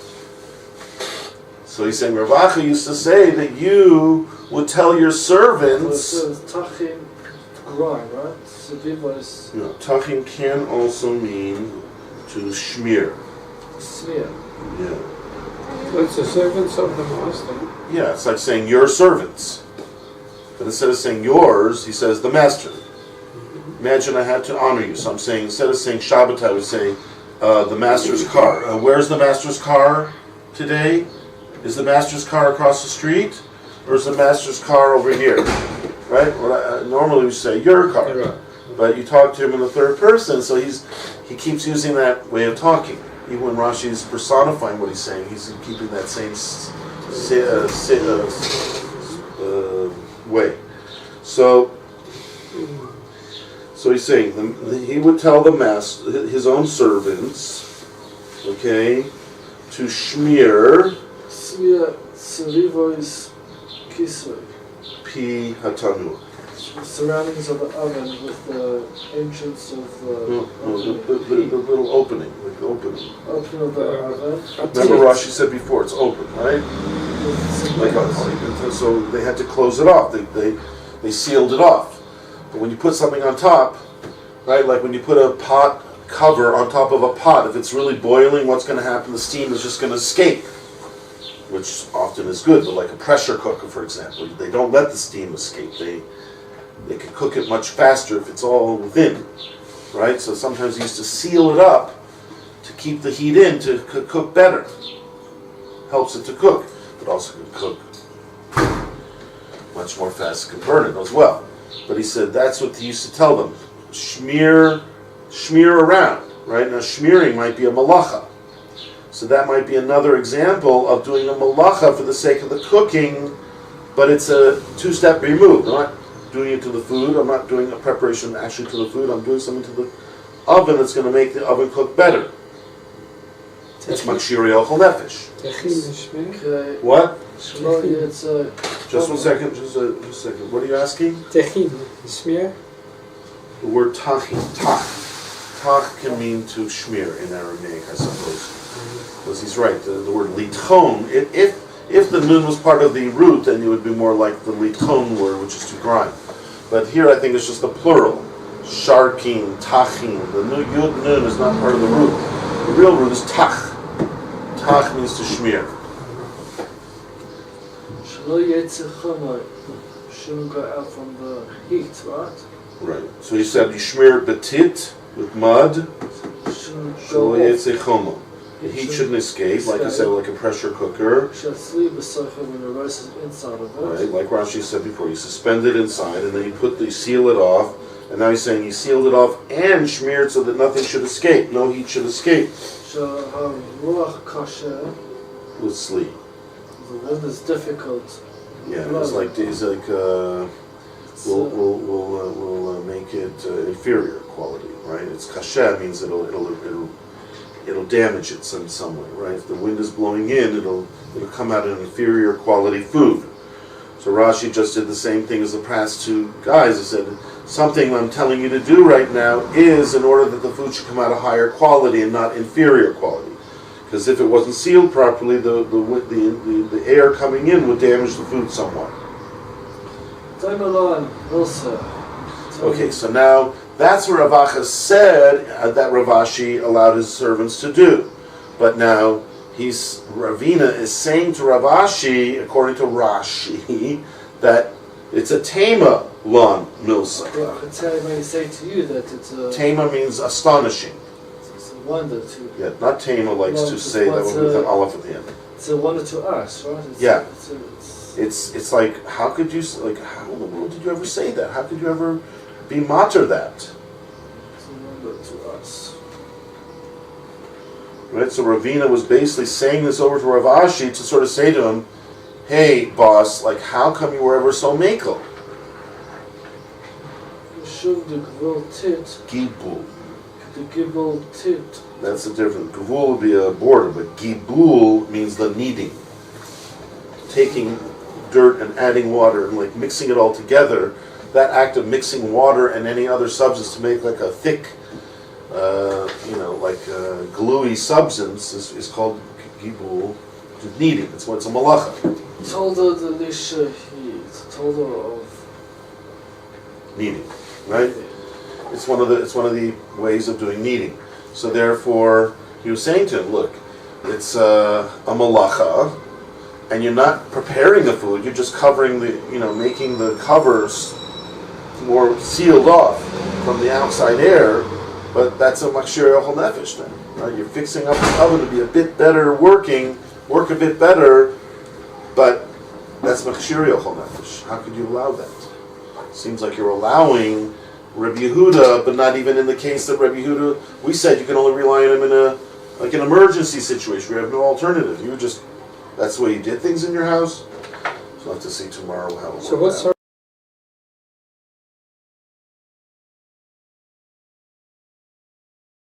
So he's saying Rav Acha used to say that you would tell your servants. So it's Tachin grind, right? So people is Tachin can also mean to smear. smear. Yeah. So it's the servants of the master. Yeah, it's like saying your servants. But instead of saying yours, he says the master. Imagine I had to honor you. So I'm saying, instead of saying Shabbat, I would say the master's car. Where's the master's car today? Is the master's car across the street? Or is the master's car over here? Right? Well, normally we say your car. Right. But you talk to him in the third person, so he keeps using that way of talking. Even when Rashi is personifying what he's saying, he's keeping that same way. So he's saying he would tell the master, his own servants, okay, to smear. Smear Sarivo is Kiswe. Pi hatanur. Surroundings of the oven with the entrance of the The little opening, like the opening. opening of the oven. Remember Rashi said before, it's open, right? So they had to close it off. They they sealed it off. But when you put something on top, right, like when you put a pot cover on top of a pot, if it's really boiling, what's going to happen? The steam is just going to escape, which often is good. But like a pressure cooker, for example, they don't let the steam escape. They can cook it much faster if it's all within, right? So sometimes you used to seal it up to keep the heat in to cook better. Helps it to cook, but also can cook much more fast, can burn it as well. But he said that's what he used to tell them. Smear around, right? Now smearing might be a malacha. So that might be another example of doing a malacha for the sake of the cooking, but it's a two-step removed. I'm not doing it to the food, I'm not doing a preparation actually to the food, I'm doing something to the oven that's going to make the oven cook better. It's makshiri ochel nefesh. Okay. What? Shlo Just one second, just a second. What are you asking? Techin, smear. The word tachin, tach. Tach can mean to smear in Aramaic, I suppose. Because he's right, the word liton, if the nun was part of the root, then it would be more like the liton word, which is to grind. But here I think it's just the plural. Sharkin, tachin. The yud nun is not part of the root. The real root is tach. Tach means to smear. Shlo yetzechama shouldn't go out from the heat, right? Right. So he said you smear betit with mud. Shouldn't Shlo go off. yetzechama. The heat shouldn't escape, like you said, like a pressure cooker. Should sleep beside when the rice is inside of it. Right, like Rashi said before, you suspend it inside and then you seal it off. And now he's saying you sealed it off and smeared so that nothing should escape, no heat should escape. So ruach kasher, With sleep. the wind is difficult. Yeah, we'll make it inferior quality, right? It's kasher means it'll damage it in some way, right? If the wind is blowing in, it'll come out an inferior quality food. So Rashi just did the same thing as the past two guys. He said, something I'm telling you to do right now is in order that the food should come out of higher quality and not inferior quality. Because if it wasn't sealed properly, the air coming in would damage the food somewhat. Time alone, also. Okay, so now that's what Rav Acha said that Rav Ashi allowed his servants to do. But now Ravina is saying to Rav Ashi, according to Rashi, that it's a tema lon milsa. Well, I can tell you when you say to you that it's a... Tema means astonishing. It's a wonder to... Yeah, not tema likes Well, to it's say that what's with an aleph at the end. It's a wonder to us, right? Yeah. It's It's like, how could you, like, how in the world did you ever say that? How could you ever be mater that? it's a wonder to us. Right, so Ravina was basically saying this over to Rav Ashi to sort of say to him, hey, boss, like, how come you were ever so makel? Shuv the gvul tit, Gibul. the gibul tit. That's the difference. Gvul would be a border, but gibul means the kneading. Taking dirt and adding water and like mixing it all together. That act of mixing water and any other substance to make like a thick, gluey substance is called gibul, kneading. It's a malacha. Tolda the lisha heat, tolda of... Kneading, right? It's one of the ways of doing kneading. So therefore, he was saying to him, look, it's a malacha, and you're not preparing the food. You're just covering making the covers more sealed off from the outside air. But that's a makshir ochel nefesh then, right? You're fixing up the oven to be a bit better work a bit better, but that's makshir ochel nefesh. How could you allow that? Seems like you're allowing Rabbi Yehuda, but not even in the case that Rabbi Yehuda, we said you can only rely on him in an emergency situation. You have no alternative. That's the way you did things in your house. So I'll have to see tomorrow how it So worked out.